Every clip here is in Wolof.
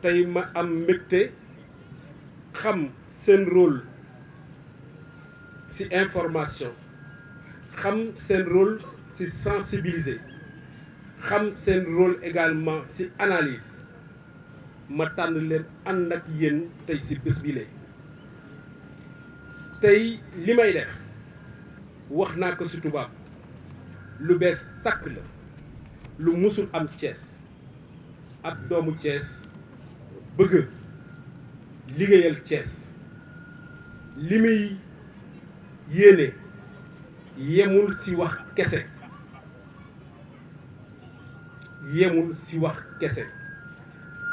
tey ma am mbégte xam seen rôle ci information xam seen rôle ci sensibiliser xam seen rôle également ci analyse ma tànn leen ànd ak yéen tey ci bés bi lee tey li may def wax naa ko ci tubaab lu bees tàkk la lu musul am Thiès ak doomu Thiès bëgg liggéeyal Thiès li muy yéene yemul ci wax kese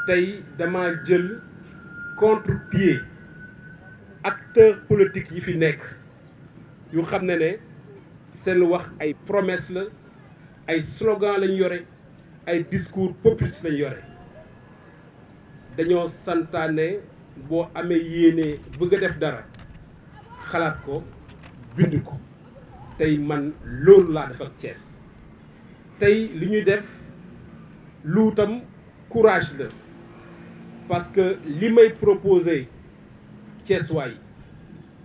tey dama jël contre-pied acteurs politiques yi fi nekk yu xam ne seen wax ay promesse la ay slogan lañ yore ay discours populiste lañ yore dañoo santaane boo amee yéene bëgg a def dara xalaat ko bind ko tey man loolu laa def ak Thiès tey li ñuy def lu tam courage la parce que li may proposer Thiès waay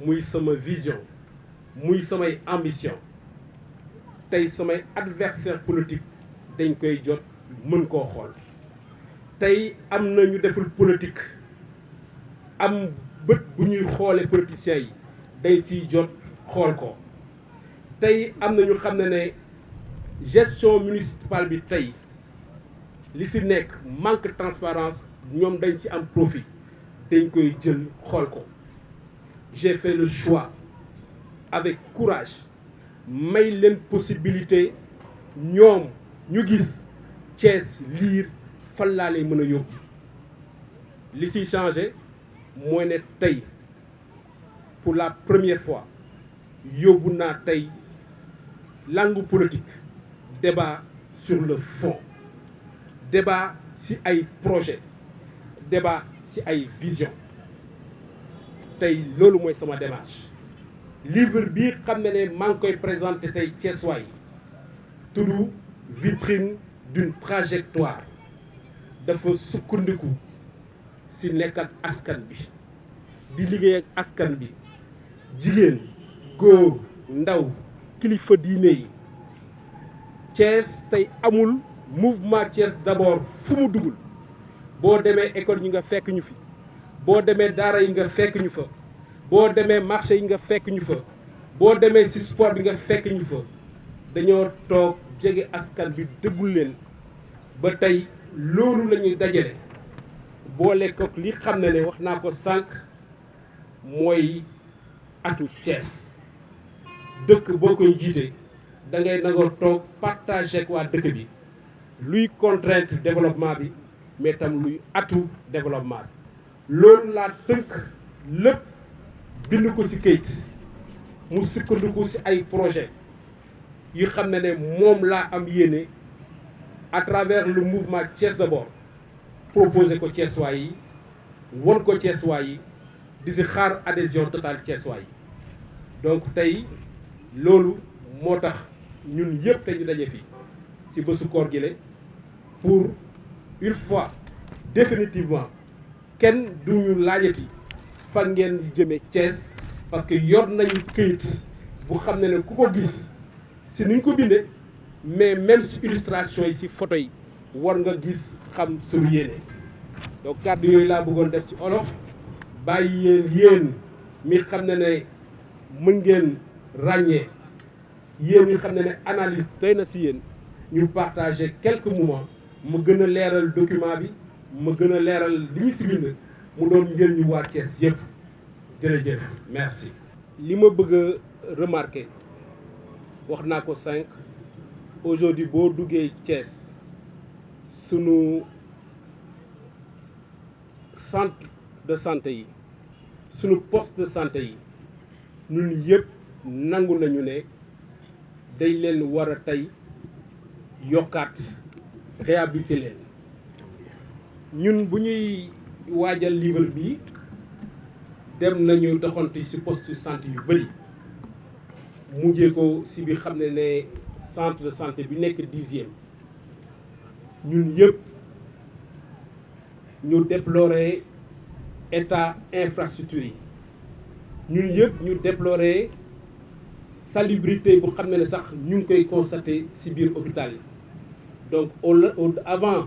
muy sama vision muy samay ambition tey samay adversaire politique dañ koy jot mën koo xool tey am na ñu deful politique am bët bu ñuy xoole politiciens yi day siy jot xool ko tey am na ñu xam ne gestion municipale bi tey li si nekk manque de transparence ñoom dañ si am profit dañ koy jël xool ko j'ai fait le choix avec courage may leen possibilité ñoom ñu gis Thiès liir fan laa lay mën a yóbbu li siy changé mooy ne tey pour la première fois yóbbu naa tey langue politique débat sur le fond débat ci ay projet débat ci ay vision tey loolu mooy sama démarche livre bi xam ne maa ngi koy présenté tey Thiès waay tudd vitrine d'une trajectoire dafa sukkandiku ci nekk ak askan bi di liggéey ak askan bi jigéen góor ndaw kilifa diine yi Thiès tey amul mouvement Thiès d'abord fu mu dugul boo demee école yi nga fekk ñu fi boo demee daara yi nga fekk ñu fa boo demee marché yi nga fekk ñu fa boo demee ci sport bi nga fekk ñu fa dañoo toog jege askan bi déglu leen ba tey loolu la ñuy dajale boole ko li xam ne wax naa ko sànq mooy atu Thiès dëkk boo koy jiite da ngay nangoo toog partager ak waa dëkk bi luy contrainte développement bi mais tam luy atu développement bi loolu laa tënk lépp bind ko ci kayit mu sukkandiku ci ay projet yu xam ne moom laa am yéene à travers le mouvement Thiès d'abord proposé ko Thiès waay yi won ko Thiès waay yi di ci xaar adhésion totale Thiès waay yi donc tey loolu moo tax ñun yëpp te ñu daje fi ci bésu koor gi la pour une fois définitivement kenn duñu laajati fan ngeen jëme Thiès parce que yor nañu këyit bu xam ne ku ko gis ci ni ñu ko bindee mais même ci illustration yi ci photo yi war nga gis xam suñu yéene donc kàddu yooyu laa bëggoon def ci olof bàyyi yéen mi xam ne mën ngeen ràññee yéen ñi xam ne analyse doy na ci yéen ñu partager quelques moments mu gën a leeral document bi mu gën a leeral li ñu ci bind mu doon njëriñu waa Thiès yëpp jërëjëf merci. li ma bëgg a remarquer wax naa ko sànq aujourd'hui boo duggee Thiès sunu centre de santé yi sunu poste de santé yi ñun yëpp nangu nañu ne day leen war a tey yokkaat réhabiliter leen ñun bu ñuy waajal livre bi dem nañu doxantu ci poste de santé yu bëri mujjee ko ci bi xam ne centre de santé bi nekk 10e ñun yëpp ñu déplorer état infrastructure yi ñun yëpp ñu déplorer salubrité bu xam ne sax ñu ngi koy constater ci biir hôpital yi donc avant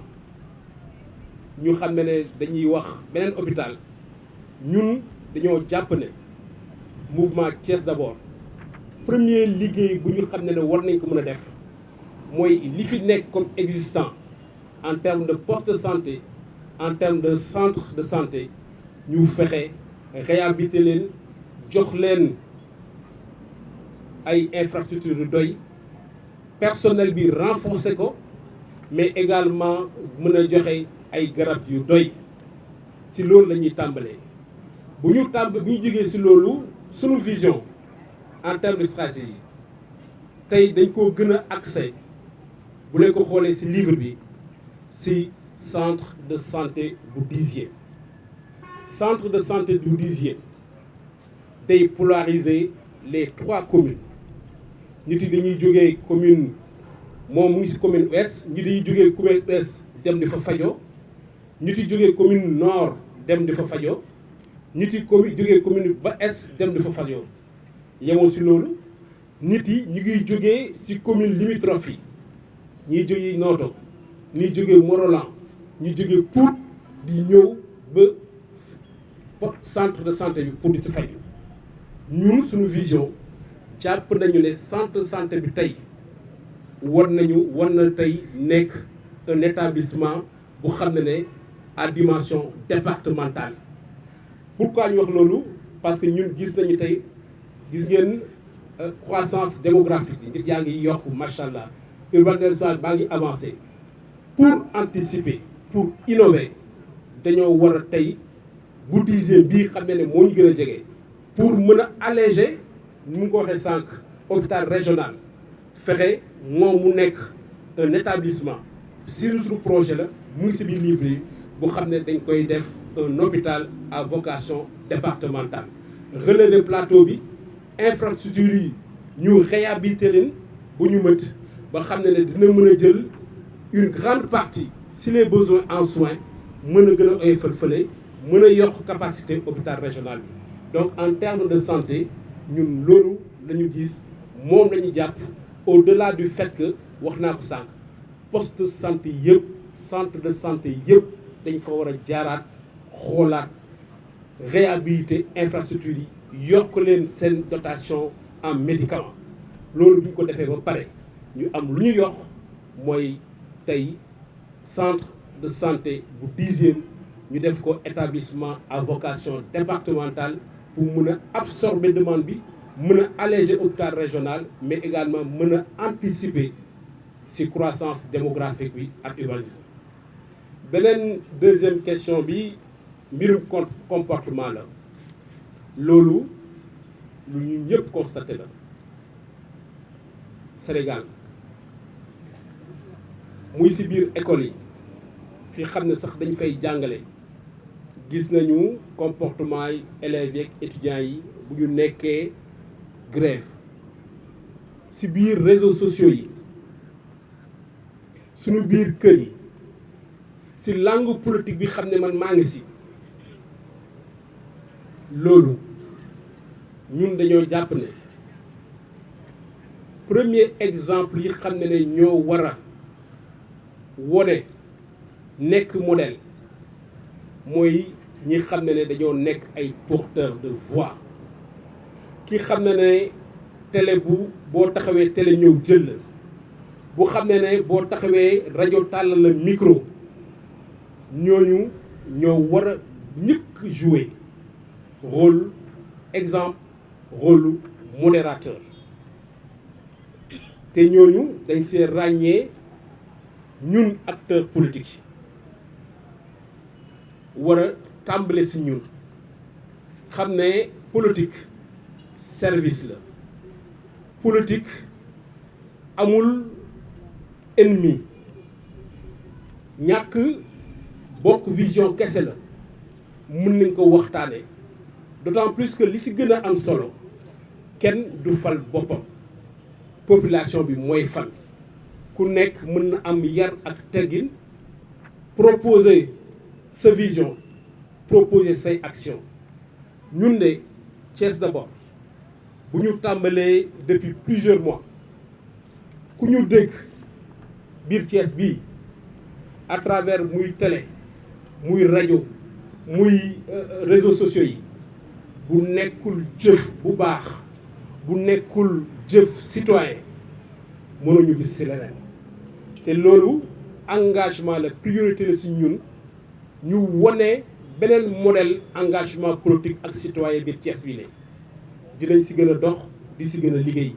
ñu xam ne dañuy wax beneen hôpital ñun dañoo jàpp ne mouvement Thiès d'abord premier liggéey bu ñu xam ne war nañ ko mën a def mooy li fi nekk comme existant en termes de poste de santé en termes de centre de santé ñu fexe réhabiliter leen jox leen ay infrastructures yu doy personnel bi renforcer ko mais également mën a joxe ay garab yu doy ci loolu la ñuy tàmbalee bu ñu jógee ci loolu sunu vision en termes de stratégie tey dañ koo gën a axé bu leen ko xoolee ci livre bi ci centre de santé bu Dizier centre de santé bu Dizier day polariser les 3 communes nit yi dañuy jógee commune moom mu ngi ci commune ouest ñi dañuy jógee commune ouest dem di fa fajoo nit yi jógee commune nord dem di fa fajoo nit yi jógee commune ba est dem di fa fajoo yemoo ci loolu nit yi ñu ngi jógee ci commune limitrophe yi ñiy jógee Noto ñiy jógee Morolan ñu jógee Pout di ñëw ba centre de santé bi pour di ci faju ñun suñu vision jàpp nañu ne centre de santé bi tey war na tey nekk un établissement bu xam ne à dimension départementale. Pourquoi ñu wax loolu parce que ñun gis nañu tey gis ngeen croissance démographique yi nit yaa ngi yokk macha allah urbanisation baa ngi avancé pour anticiper pour innover dañoo war a tey bu Dizier bii xam ne moo ñu gën a jege pour mën a alléger ni mu ko waxee sànq hôpital régional fexe moom mu nekk un établissement si suñu projet la mu ngi si biir livre yi bu xam ne dañ koy def un hôpital à vocation départementale relever plateau bi infrastructure yi ñu réhabiliter leen bu ñu mët ba xam ne dina mën a jël une grande partie si les besoins en soins mën a gën a ay fël-fële mën a yokk capacité hôpital régional bi donc en termes de santé ñun loolu la ñu gis moom la ñu jàpp au-delà du fait que wax naa ko sànq poste de santé yëpp centre de santé yëpp dañ fa war a jaaraat xoolaat réhabiliter infrastructure yi yokk leen seen dotation en médicaments loolu bu ñu ko defee ba pare ñu am lu ñu yokk mooy tey centre de santé bu Dizier ñu def ko établissement à vocation départementale pour mën a absorber demande bi mën a alléger hôpital régional mais également mën a anticiper ci croissance démographique bi ak urbanisme. beneen deuxième question bi mbirum comportement la loolu lu ñu ñëpp constaté la Sénégal muy ci biir école yi fi xam ne sax dañ fay jàngale gis nañu comportement yi élèves yeeg étudiants yi bu ñu nekkee grève ci biir réseaux sociaux yi suñu biir kër yi ci langue politique bi xam ne man maa ngi ci loolu ñun dañoo jàpp ne premier exemple yi xam ne ñoo war a wone nekk modèle mooy ñi xam ne dañoo nekk ay porteurs de voix ki xam ne télé boo taxawee télé ñëw jël la bu xam ne boo taxawee rajo tàllal la micro ñooñu ñoo war a ñëkk jouer rôle exemple rôle modérateur te ñooñu dañ see ràññee ñun acteurs politiques war a tàmbale si ñun xam ne politique service la politique amul ennemi ñàkk bokk vision kese la mën nañ ko waxtaane d'autant plus que li ci gën a am solo kenn du fal boppam population bi mooy fal ku nekk mën na am yar ak teggin proposer sa vision proposer say action ñun ne Thiès d'abord bu ñu tàmbalee depuis plusieurs mois ku ñu dégg biir Thiès bii à travers muy télé muy rajo muy réseaux sociaux yi bu nekkul jëf bu baax bu nekkul jëf citoyen mënuñu gis ci leneen te loolu engagement la priorité la ci ñun ñu wone beneen modèle engagement politique ak citoyen biir Thiès bi ne dinañ ci gën a dox di ci gën a liggéey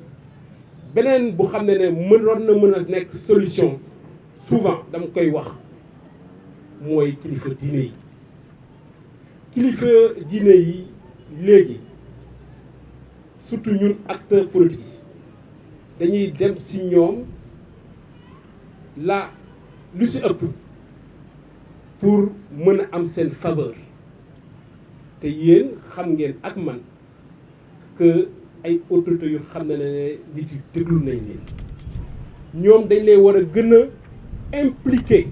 beneen bu xam ne mënoon na mën a nekk solution souvent dama koy wax mooy kilifa diine yi kilifa diine yi léegi surtout ñun acteurs politiques yi dañuy dem ci ñoom la lu ci ëpp pour mën a am seen faveur te yéen xam ngeen ak man que ay autorités yu xam ne nit yi déglu nañ leen ñoom dañ lay war a gën a impliqué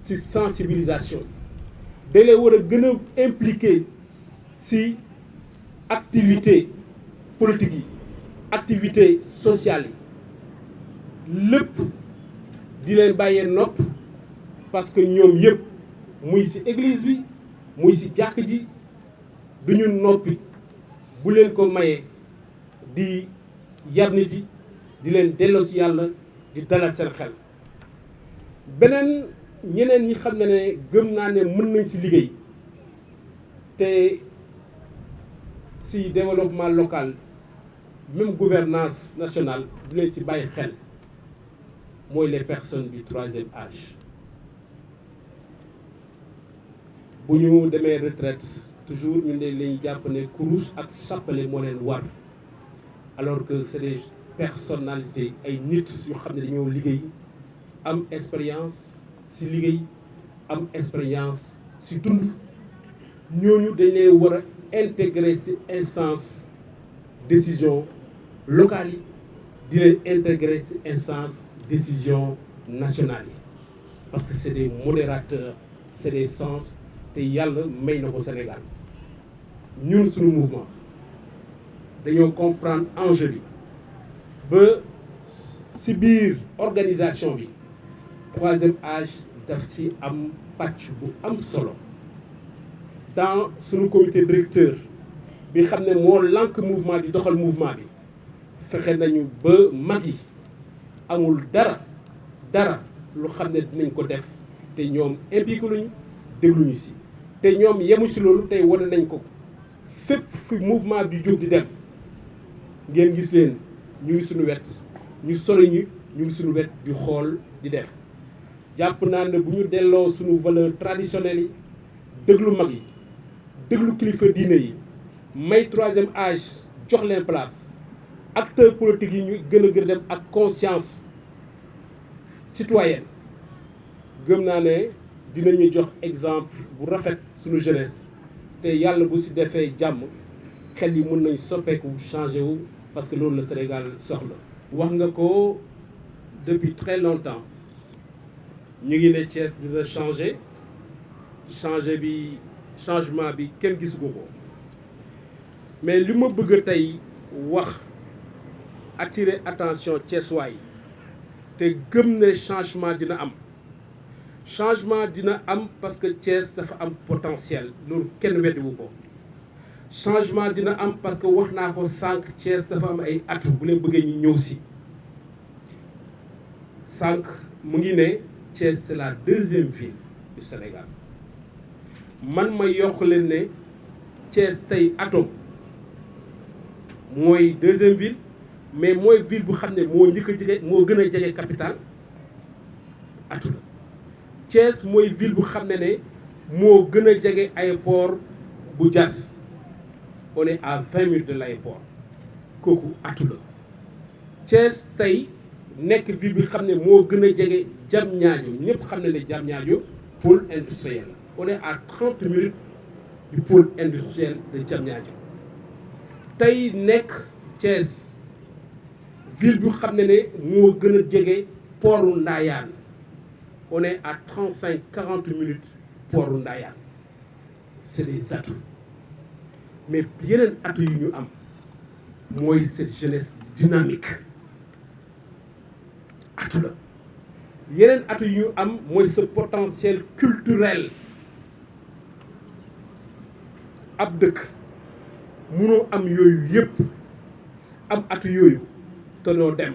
ci sensibilisation dañ lay war a gën a impliqué ci activité politique yi activité sociale yi lépp di leen bàyyee nopp parce que ñoom yëpp muy ci église bi muy ci jàkk ji duñu noppi bu leen ko mayee di yar nit yi di leen delloo ci yàlla di dalal seen xel beneen ñeneen ñi xam ne gëm naa ne mën nañ ci liggéey te ci développement local même gouvernance nationale du leen ci bàyyi xel mooy les personnes du troisième âge bu ñu demee retraite toujours ñu ne lañuy jàpp ne kurus ak chapelet moo leen war alors que c'est des personnalités ay nit yoo xam ne dañoo liggéey am expérience ci liggéey am expérience ci dund ñooñu dañ leen war a intégrer ci instance décision locale yi di leen intégrer ci instance décision nationale yi parce que c'est des modérateurs c'est des sens te yàlla may na ko Sénégal ñun suñu mouvement dañoo comprendre enjeu bi ba ci biir organisation bi troisième âge daf ci am pàcc bu am solo dans suñu comité directeur bi xam ne moo lànk mouvement di doxal mouvement bi fexe nañu ba mag yi amul dara lu xam ne dinañ ko def te ñoom impliqué luñu dégluñu ci te ñoom yemu ci loolu tey wane nañ ko fépp fi mouvement bi jóg di dem ngeen gis leen ñu ngi suñu wet ñu sori ñu ngi suñu wet di xool di def jàpp naa ne bu ñu delloo suñu valeur traditionnelle yi déglu mag yi déglu kilifa diine yi may troisième âge jox leen place acteurs politiques yi ñu gën a dem ak conscience citoyenne gëm naa ne dinañu jox exemple bu rafet suñu jeunesse te yàlla bu ci defee jàmm xel yi mën nañ soppeeku changé wu parce que loolu la Sénégal soxla. wax nga ko depuis très longtemps ñu ngi ne Thiès dina changement bi kenn gisu ko mais li ma bëgg tey wax attirer attention Thiessois yi te gëm ne changement dina am parce que Thiès dafa am potentiel loolu kenn weddiwu ko changement dina am parce que wax naa ko sànq Thiès dafa am ay atu bu leen bëggee ñu ñëw ci sànq mu ngi ne Thiès c'est la deuxième ville du Sénégal man ma yokk leen ne Thiès tey atome mooy deuxième ville mais mooy ville bu xam ne moo njëkk a jege moo gën a jege capitale atu la Thiès mooy ville bu xam ne moo gën a jege aéroport bu Diass on est à 20 minutes de l'aéroport kooku atu la Thiès tey nekk ville bi xam ne moo gën a jege Diamniadio ñëpp xam ne Diamniadio pôle industriel la on est à 30 minutes du pôle industriel de Diamniadio tey nekk Thiès ville bu xam ne moo gën a jege portu Ndayane on est à 35-40 minutes port Ndayane c'est des atouts mais yeneen atouts yu ñu am mooy cette jeunesse dynamique atout la yeneen atout yu ñu am mooy ce potentiel culturel ab dëkk munoo am yooyu yëpp am atout yooyu te doo dem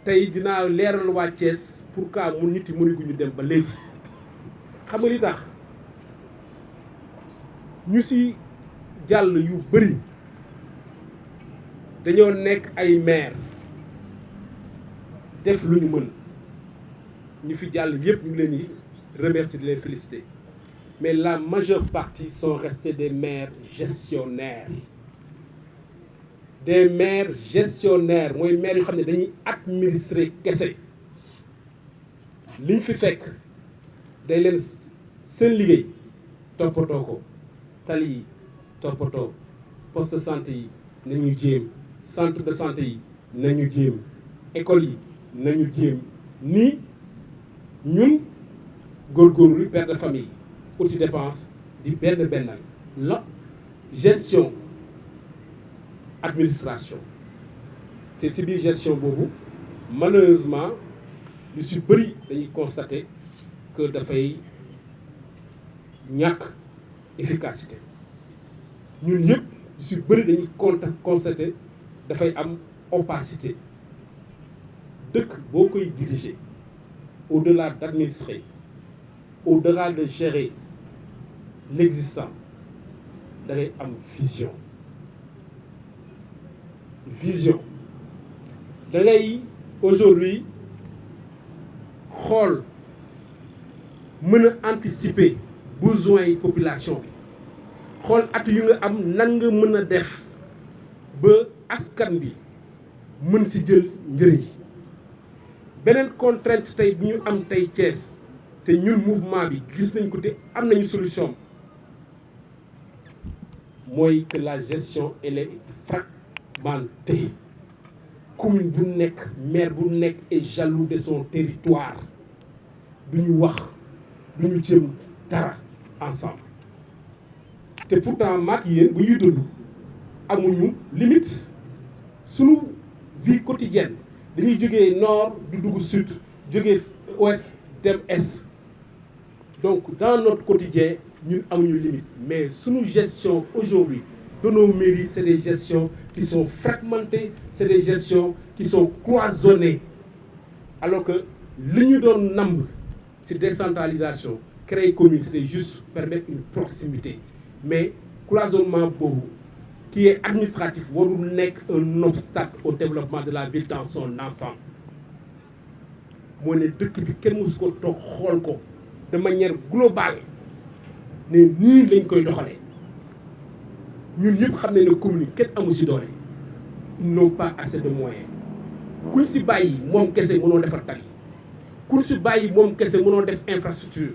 tey dinaa leeral waa Thiès pourquoi mu nit yi mënuñu dem ba léegi xam nga li tax ñu ci jàll yu bëri dañoo nekk ay maire def lu ñu mën ñu fi jàll yëpp ñu leen di remercier di leen féliciter mais la majeure partie sont restés des maires gestionnaires mooy maires yoo xam ne dañuy administrer kese liñ fi fekk day leen seen liggéey toppatoo ko tali yi toppatoo poste de santé yi nañu jéem centre de santé yi nañu jéem école yi nañu jéem ni ñun góorgóorlu père de famille outil dépense di benn la gestion administration te si biir gestion boobu malheureusement lu si bëri dañuy constater que dafay ñàkk efficacité ñun ñëpp lu si bëri dañuy constater dafay am opacité dëkk boo koy diriger au-delà d'administrer au-delà de gérer l'existant da ngay am vision da ngay aujourd'hui xool mën a anticiper besoins yi population bi xool at yu nga am nan nga mën a def ba askan bi mën ci jël njëriñ beneen contrainte tey bu ñu am tey Thiès te ñun mouvement bi gis nañ ko te am nañu solution mooy que la gestion elle est fragmentée commune bu nekk maire bu nekk est jaloux de son territoire du ñu wax du ñu jëm dara ensemble te pourtant maak yéen bu ñuy dund amuñu limite suñu vie quotidienne dañuy jógee nord du dugg sud jógee ouest dem est donc dans notre quotidien ñun amuñu limite mais suñu gestion aujourd'hui de nos mairies c'est des gestions qui sont fragmentées c'est des gestions qui sont cloisonnées alors que li ñu doon namb ci décentralisation créer commune c'était juste permettre une proximité mais cloisonnement boobu qui est administratif warul nekk un obstacle au développement de la ville dans son ensemble moo ne dëkk bi kenn mësu ko toog xool ko de manière globale ne nii lañ koy doxalee ñun ñëpp xam ne ne commune yi kenn amu ci doole ils n'ont pas assez de moyens kuñ ci bàyyi moom kese mënoo defar tali kuñ ci bàyyi moom kese mënoo def infrastructure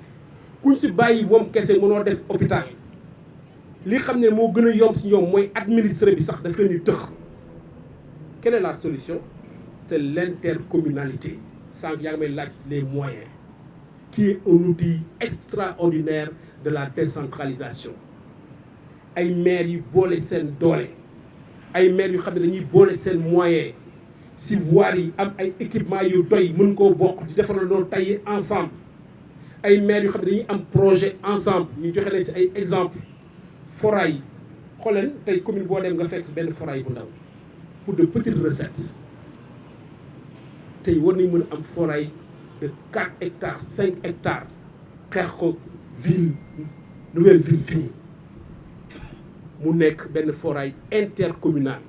kuñ ci bàyyi moom kese mënoo def hôpital li xam ne moo gën a yomb ci ñoom mooy administrer bi sax daf leen di tëx. Quelle est la solution? C'est l'intercommunalité sànq yaa ngi may laaj les moyens qui est un outil extraordinaire de la décentralisation ay maires yu boole seen doole ay maires yu xam ne dañuy boole seen moyens si voirie yi am ay équipements yu doy mën koo bokk di defal noo tailler ensemble ay maires yu xam ne dañuy am projet ensemble ñu joxe leen ci ay exemples foraay yi xooleen tey commune boo dem nga fekk benn foraay bu ndaw pour de petites recettes tey war nañ mën a am foraay de 4 hectares 5 hectares xeex ko ville nouvelle ville fii mu nekk benn foraay intercommunal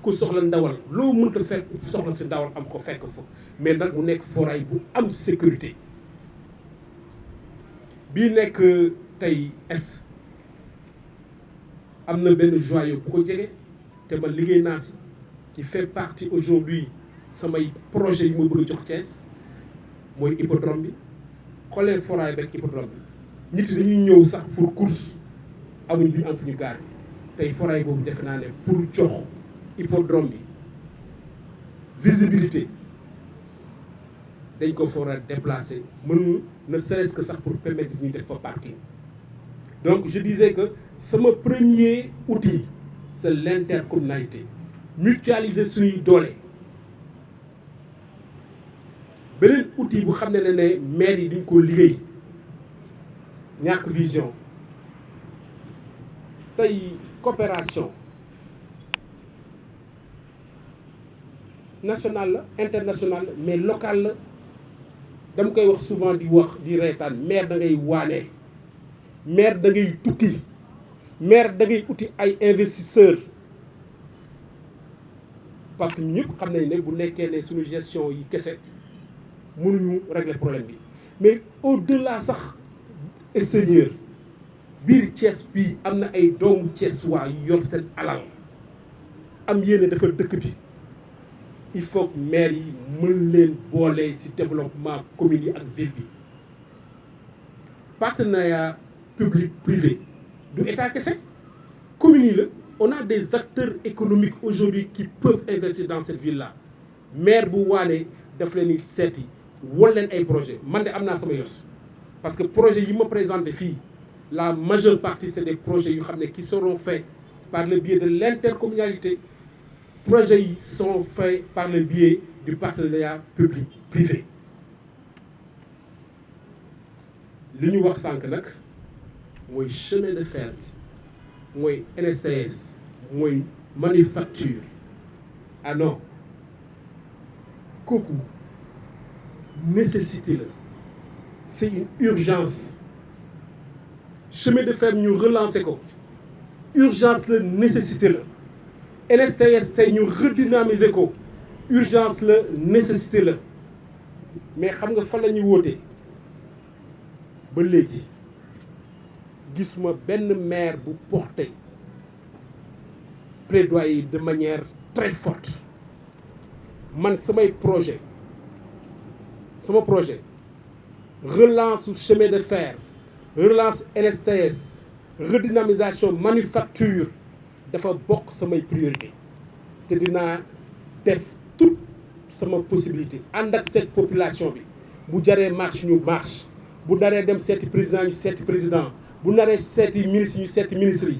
ku soxla ndawal loo mënta fekk soxla si ndawal am ko fekk fa mais nag mu nekk foraay bu am sécurité bii nekk tey est am na benn joyau bu ko jege te man liggéey naa si qui fait partie aujourd'hui samay projet yi ma bëgg a jox Thiès mooy hippodrome bi xooleen foraay beeg hippodrome bi nit dañuy ñëw sax pour course amuñ duñu am fu ñu gaar tey foraay boobu defe naa ne pour jox hippodrome bi visibilité dañ ko for a déplacer mënu ne serait-ce que sax pour permettre ñu def fa parking. Donc je disais que sama premier outil c'est l'intercommunalité, mutualiser suñuy doole. Beneen outil bu xam ne maire yi duñ ko liggéey ñàkk vision tey coopération nationale la internationale la mais locale la dama koy wax souvent di reetaan maire da ngay waane maire da ngay tukki maire da ngay uti ay investisseurs parce que ñëpp xam nañ ne bu nekkee ne suñu gestion yi kese mënuñu régler problème bi mais au-delà sax extérieur biir Thiès bii am na ay doomu Thiès waa yu yor seen alal am yéene dafa dëkk bi il faut que maire yi mën leen boole ci développement commune yi ak ville bi partenariat public privé du état kese commune yi la on a des acteurs économiques aujourd'hui qui peuvent investir dans cette ville là maire bu waane daf leen di seeti wol leen ay projet man de am naa sama yos parce que projet yi ma présenté fii la majeure partie c'est des projets yu xam ne qui seront faits par le biais de l'intercommunalité. Projets yi sont faits par le biais du partenariat public privé li ñu wax sànq nag mooy chemin de fer bi mooy NSTS mooy manufacture ah non kooku nécessité la c'est une urgence chemin de fer ñu relancer ko urgence la nécessité la NSTS tey ñu redynamiser ko urgence la nécessité la mais xam nga fan la ñuy woote ba léegi gisuma benn maire bu porté plaidoyer de manière très forte man sama projet relance su chemin de fer relance NSTS redynamisation manufacture dafa bokk samay priorité te dinaa def toute sama possibilité ànd ak cette population bi bu jaree marche ñu marche bu naree dem seeti président ñu seeti président bu naree seeti ministre ñu seeti ministre yi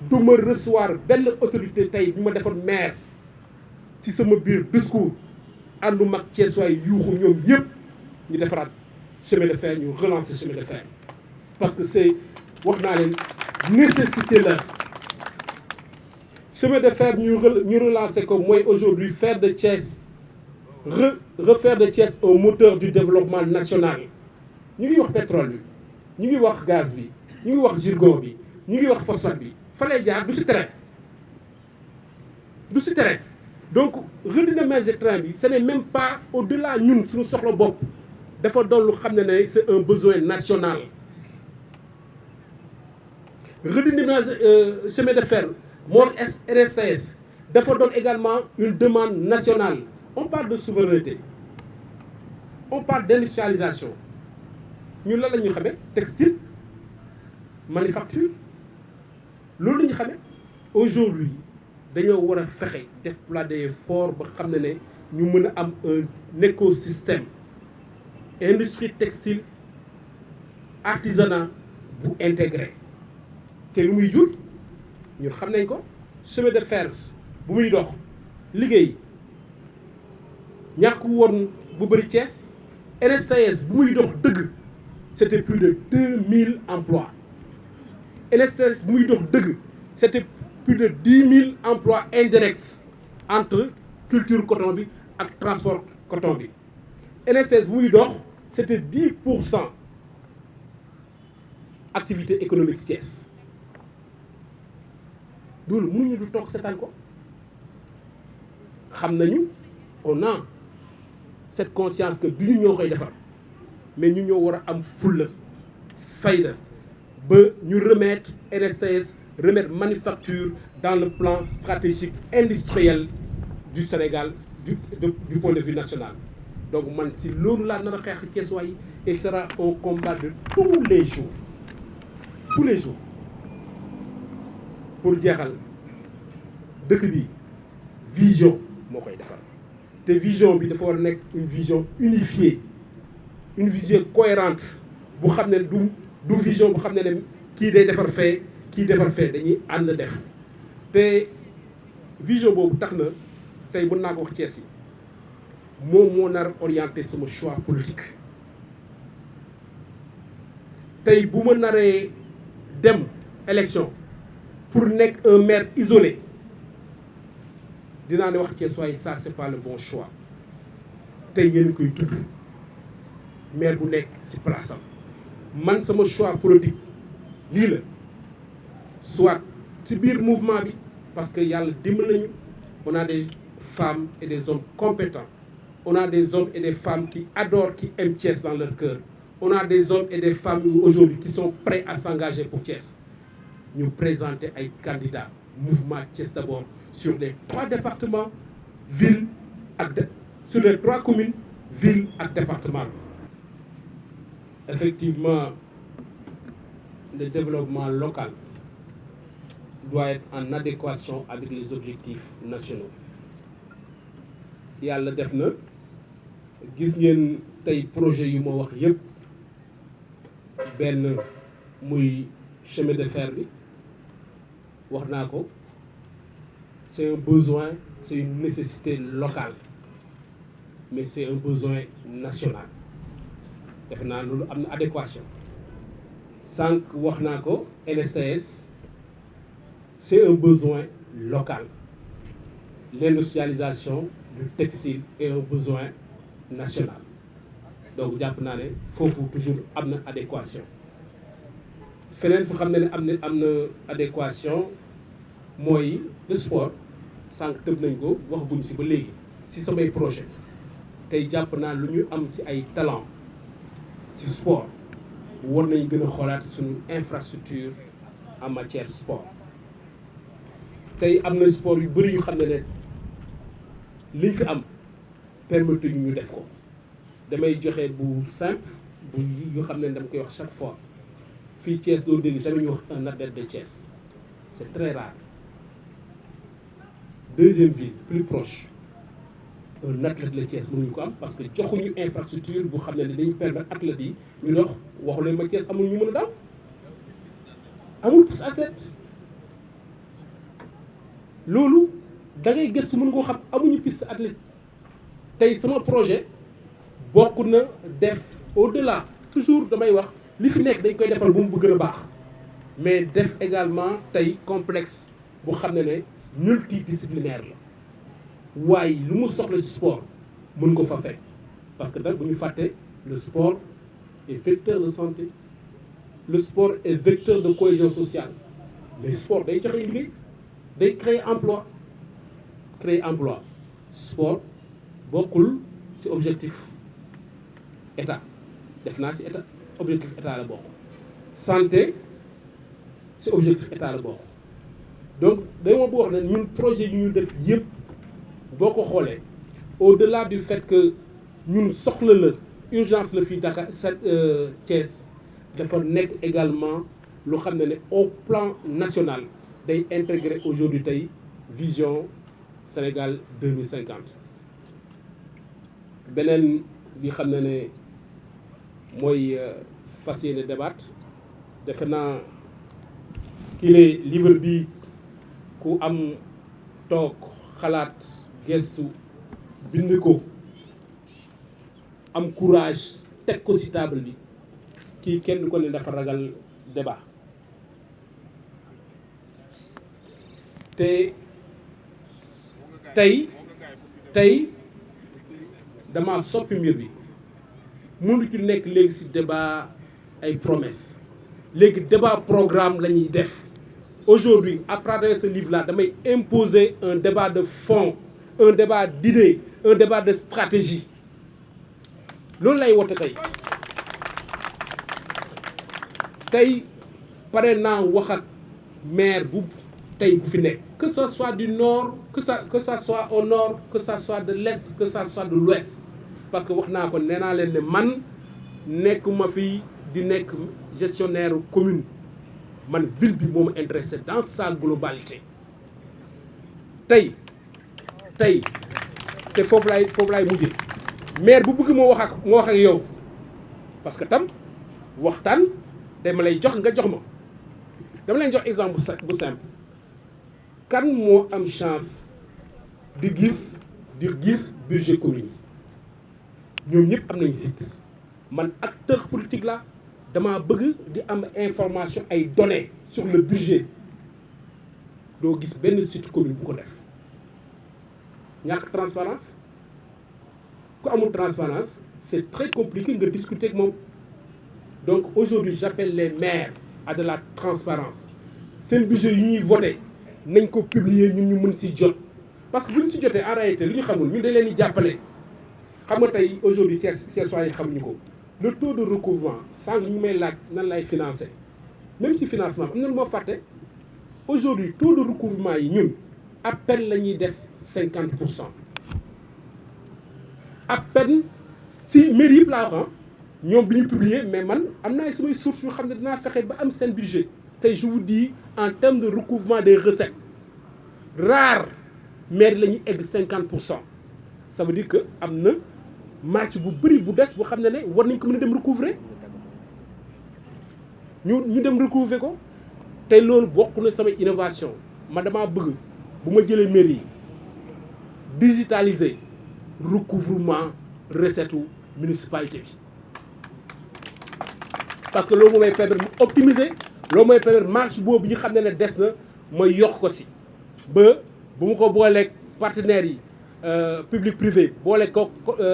du ma recevoir benn autorité tey bi ma defoon maire ci sama biir discours àndu mag Thiessois yuuxu ñoom yëpp ñu defaraat chemin de fer ñu relancer chemin de fer parce que c'est wax naa leen nécessité la chemin de fer ñu relancer ko mooy aujourd'hui faire de Thiès refaire de Thiès un moteur du développement national ñu ngi wax pétrole bi ñu ngi wax gaz bi ñu ngi wax zircon bi ñu ngi wax phosphate bi fa lay jaar du si terrain donc redynamiser train bi ce n'est même pas au-delà ñun suñu soxla bopp dafa doon lu xam ne c'est un besoin national redynamiser chemin de fer moo RSTS dafa doon également une demande nationale on parle de souveraineté on parle d'industrialisation ñun lan la ñu xamee textile manufacture loolu la ñu xamee aujourd'hui dañoo war a fexe def plaidoyer fort ba xam ne ñu mën a am un écosystème industrie textile artisanat bu intégré te lu muy jur ñun xam nañ ko chemin de fer bu muy dox liggéey ñàkk woon bu bëri Thiès NSTS bu muy dox dëgg c'était plus de 2000 emplois NSTS bu muy dox dëgg c'était plus de 10 000 emplois indirects entre culture coton bi ak transport coton bi NSTS bu muy dox c'était 10% activité économique Thiès loolu mënuñu du toog seetaan ko xam nañu on a cette conscience que du ñu ñoo koy defar mais ñu ñoo war a am fulla fayda ba ñu remettre NSTS remettre manufacture dans le plan stratégique industriel du Sénégal du point de vue national donc man si loolu laa nar a xeex Thiessois yi et sera un combat de tous les jours pour jeexal dëkk bi vision moo koy defar te vision bi dafa war a nekk une vision unifiée une vision cohérente bu xam ne du vision bu xam ne kii day defar fee kii defar fee dañuy ànd def te vision boobu tax na tey mën naa ko wax Thiès yi moom moo nar orienté sama choix politique tey bu ma naree dem élection pour nekk un maire isolé dinaa ne wax Thiès waaye ça c'est pas le bon choix tey yéen koy tudd maire bu nekk ci place am man sama choix politique lii la soit ci biir mouvement bi parce que yàlla dimbali nañu on a des femmes et des hommes compétents on a des hommes et des femmes qui adorent qui aiment Thiès dans leur cœur on a des hommes et des femmes aujourd'hui qui sont prêts à s'engager pour Thiès ñu présenter ay candidats mouvement Thiès d'abord sur les 3 départements villes ak sur les 3 communes villes ak département. Effectivement, le développement local doit être en adéquation avec les objectifs nationaux. Yàlla def na gis ngeen tey projet yu ma wax yëpp benn muy chemin de fer bi wax naa ko c'est un besoin, c'est une nécessité locale mais c'est un besoin national. Defe naa loolu am na adéquation sànq wax naa ko LSTS c'est un besoin local l'industrialisation du textile est un besoin national donc jàpp naa ne foofu toujours am na adéquation feneen fu xam ne am na adéquation mooy le sport sànq tëb nañ ko wax guñ si ba léegi si samay projet tey jàpp naa lu ñu am si ay talent ci sport war nañ gën a xoolaat suñu infrastructure en matière sport tey am na sport yu bëri yu xam ne liñ fi am permettre ñu def ko damay joxe bu simple bu yu xam ne dama koy wax chaque fois fii Thiès doo dégg jamais ñu wax un athlète de Thiès c'est très rare. Deuxième ville plus proche un athlète de Thiès mënuñu ko am parce que joxuñu infrastructure bu xam ne dañu permettre athlètes yi ñu dox waxu leen ma Thiès amul ñu mën a daw amul piste athlète loolu da ngay gëstu mën nga xam amuñu piste athlète tey sama projet bokk na def au-delà toujours damay wax li fi nekk dañ koy defal bu mu gën a baax mais def également tey complexe bu xam ne multidisciplinaire la waaye lu mu soxla ci sport mën ko fa fekk parce que nag bu ñu fàtte le sport est vecteur de santé le sport est vecteur de cohésion sociale mais sport day joxe liggéey day créer emploi sport bokkul ci objectif état def naa ci état objectif état la bokk santé ci objectif état la bokk donc dama bëgg wax ne ñun projet yu ñu def yëpp boo ko xoolee au-delà du fait que ñun soxla la urgence la fii Dakar Thiès dafa nekk également lu xam ne au plan national day intégrer aujourd'hui tey vision Sénégal 2050 beneen bi xam ne mooy fas yéene débat defe naa kii ne livre bi ku am toog xalaat gestu bind ko am courage teg ko ci table bi kii kenn du ko ne dafa ragal débat te tey dama soppi mbir bi mënu ci nekk léegi ci débat ay promesses léegi débat programme la ñuy def aujourd'hui à travers ce livre-là damay imposer un débat de fond un débat d'idées un débat de stratégie loolu lay wote tey pare naa wax ak maire bu tey bu fi nekk que ça soit du nord que ça soit au nord que ça soit de l'est que ça soit de l'ouest parce que wax naa ko nee naa leen ne man nekkuma fi di nekk gestionnaire commune man ville bi moo ma intéressé dans sa globalité tey te foofu laay mujjee maire bu bëgg moo wax ak yow parce que tam waxtaan dama lay jox nga jox ma dama lay jox exemple bu simple kan moo am chance di gis budget commune yi ñoom ñëpp am nañ site man acteur politique la dama bëgg di am information ay données sur le budget doo gis benn site commune bu ko def ñàkk transparence ku amul transparence c'est très compliqué de discuter avec moi. Donc aujourd'hui, j'appelle les maires à de la transparence. C'est le budget qui est voté. Nous avons publié, nous avons fait jot. Parce que si nous avons en réalité, nous savons, nous avons appelé. Aujourd'hui, le taux de recouvrement, sans nous mettre là, financé. Même si financement, nous avons fait. Aujourd'hui, le taux de recouvrement, nous appelle 50%. À peine. Si mairie la wax ñoom bi ñu publier mais man am naa samay sources yoo xam ne dinaa fexe ba am seen budget tey je vous dis en termes de recouvrement des recettes rare maire la ñuy egg 50%. Ça veut dire que am na marge bu bëri bu des boo xam ne war nañ ko mën a dem recouvrer ñu dem recouvrer ko tey loolu bokk na samay innovation man damaa bëgg bu ma jëlee mairie yi digitaliser recouvrement recette municipalité bi parce que loolu mooy permettre mu optimiser loolu mooy permettre marge boobu ñu xam ne des na mooy yokk ko si ba bu mu ko booleeg partenaires yi public privé booleeg ko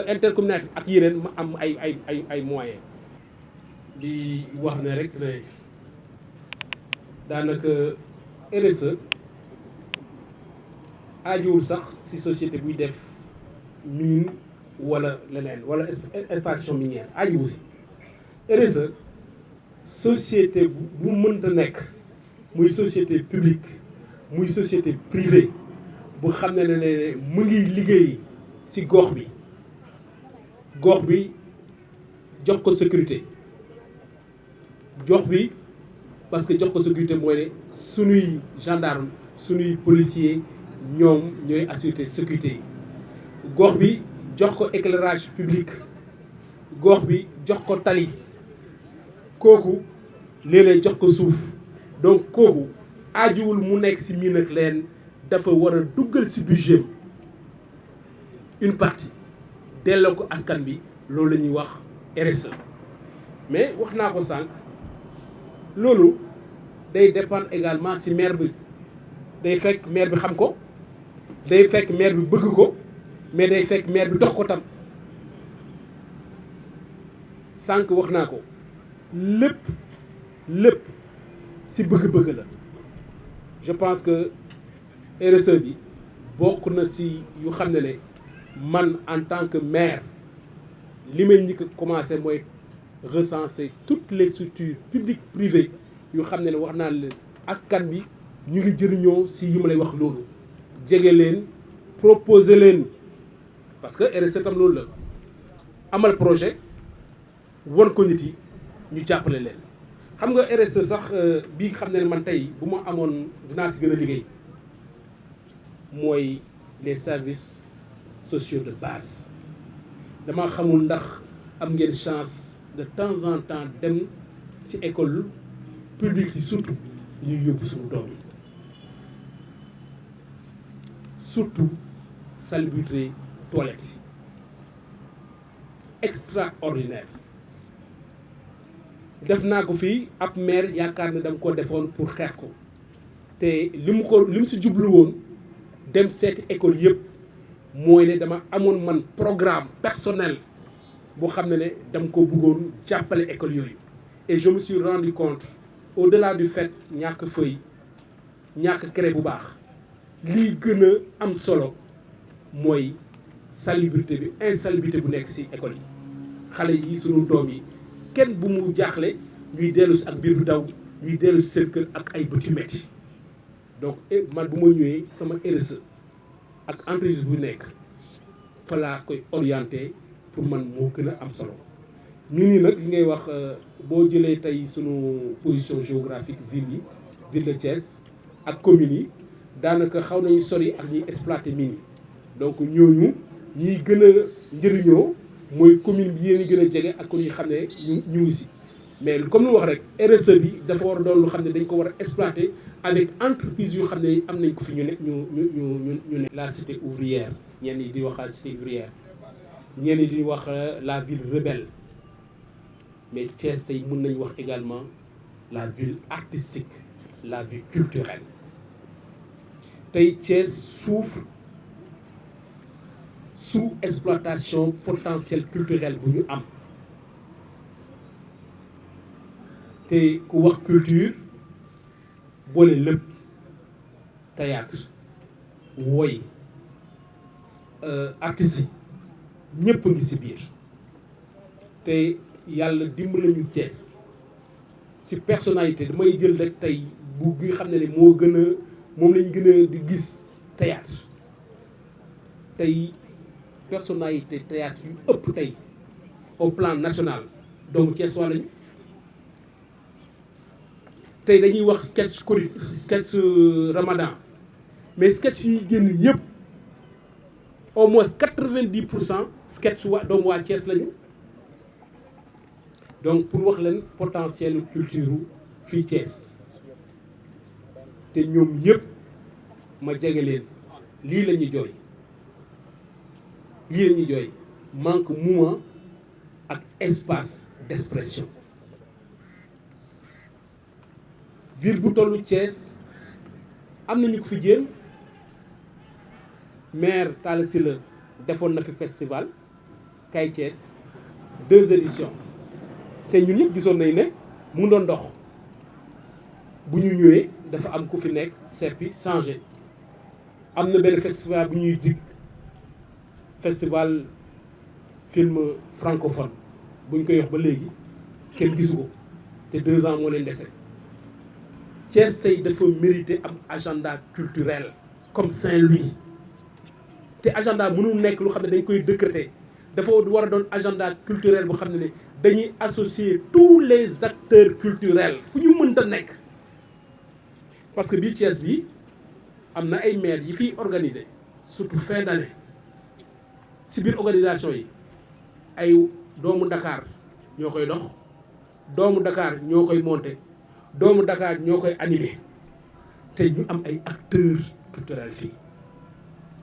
intercommunalité ak yeneen ma am ay moyens. di wax ne rek ne daanaka RSE aajuwul sax si société buy def mine wala leneen wala extraction minière aju aussi RSE société bu mënta nekk muy société publique muy société privée bu xam ne mu ngi liggéey ci gox bi jox ko sécurité jox bi parce que jox ko sécurité mooy ne sunuy gendarme sunuy policier ñoom ñooy assurer sécurité gox bi jox ko éclairage public gox bi jox ko tali kooku léeg-léeg jox ko suuf donc kooku aajuwul mu nekk ci miin ak leen dafa war a duggal ci budget une partie delloo ko askan bi loolu la ñuy wax RSE mais wax naa ko sànq loolu day dépendre également ci maire bi day fekk maire bi xam ko day fekk maire bi bëgg ko mais day fekk maire bi dox ko tam sànq wax naa ko lépp ci bëgg-bëgg la je pense que RSE bi bokk na ci yu xam ne man en tant que maire li may njëkk a commencer mooy recenser toutes les structures publiques privées yu xam ne wax naa leen askan bi ñu ngi jëriñoo ci yu ma lay wax loolu jege leen proposer leen parce que RSE tam loolu la amal projet won ko nit yi ñu jàppale leen xam nga RSE sax bii xam ne man tey bu ma amoon dinaa ci gën a liggéey mooy les services sociaux de base dama xamul ndax am ngeen chance de temps en temps dem ci école publique yi surtout ñuy yóbbu suñu doom yi surtout salubrité toilette extraordinaire def naa ko fii ab maire yaakaar ne dama ko defoon pour xeex ko te li mu ci jublu woon dem seeti école yëpp mooy ne dama amoon man programme personnel boo xam ne dama ko bëggoon jàppale école yooyu et je me suis rendu compte au-delà du fait ñàkk feuille ñàkk craie bu baax lii gën a am solo mooy salubrité bi insalubrité bu nekk ci école yi xale yi sunu doom yi kenn bu mu jaaxle ñuy dellu si ak biir bu daw ñuy dellu si seen kër ak ay bët yu metti donc man bu ma ñëwee sama RSE ak entreprise bu nekk fa laa koy orienté pour man moo gën a am solo ñu nii nag li ngay wax boo jëlee tey sunu position géographique ville de Thiès ak communes yi daanaka xaw nañu sori ak ñuy exploité mines yi donc ñooñu ñiy gën a njëriñoo mooy commune bi yéen a gën a jege ak ko ñu xam ne ñu ngi si mais comme lu wax rek RSE bi dafa war a doon lu xam ne dañ ko war a exploiter avec entreprise yu xam ne am nañ ko fi ñu ne la cité ouvrière ñenn ñi di wax la cité ouvrière ñenn ñi di wax la ville rebelle mais Thiès tey mën nañu wax également la ville artistique la ville culturelle tey Thiès souffre sous exploitation potentiel culturel bu ñu am te ku wax culture boole lépp théâtre woy artistes yi ñëpp a ngi ci biir te yàlla dimbali ñu Thiès ci personnalité damay jël rek tey bu gi xam ne moo gën a moom lañ gën a di gis théâtre tey personnalité théâtre yu ëpp tey au plan national doomu Thiès waa lañu tey dañuy wax sketch Covid sketch Ramadan mais sketch yi génn yëpp au moins 90% sketch waa doomu waa Thiès lañu donc pour wax leen potentiel culture fii Thiès te ñoom yëpp ma jege leen lii la ñuy jooy lii la ñuy jooy manque moment ak espace d'expression ville bu tollu Thiès am nañu ko fi jéem maire Talla Sylla defoon na fi festival Kay Thiès 2 éditions te ñun ñëpp gisoon nañ ne mu doon dox bu ñu ñëwee dafa am ku fi nekk seppi changé am na benn festival bu ñuy dig festival film francophone bu ñu koy wax ba léegi kenn gisu ko te 2 ans moo leen dese Thiès tey dafa mérité am agenda culturel comme Saint-Louis te agenda mënul nekk lu xam ne dañ koy décréter dafa war a doon agenda culturel bu xam ne dañuy associer tous les acteurs culturels fu ñu mënta nekk parce que bii Thiès bi am na ay maires yi fiy organiser surtout fin d'année ci biir organisation yi ay doomu Dakar ñoo koy dox doomu Dakar ñoo koy monter doomu Dakar ñoo koy animer te ñu am ay acteurs culturels fii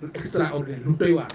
lu extraordinaire lu doy waar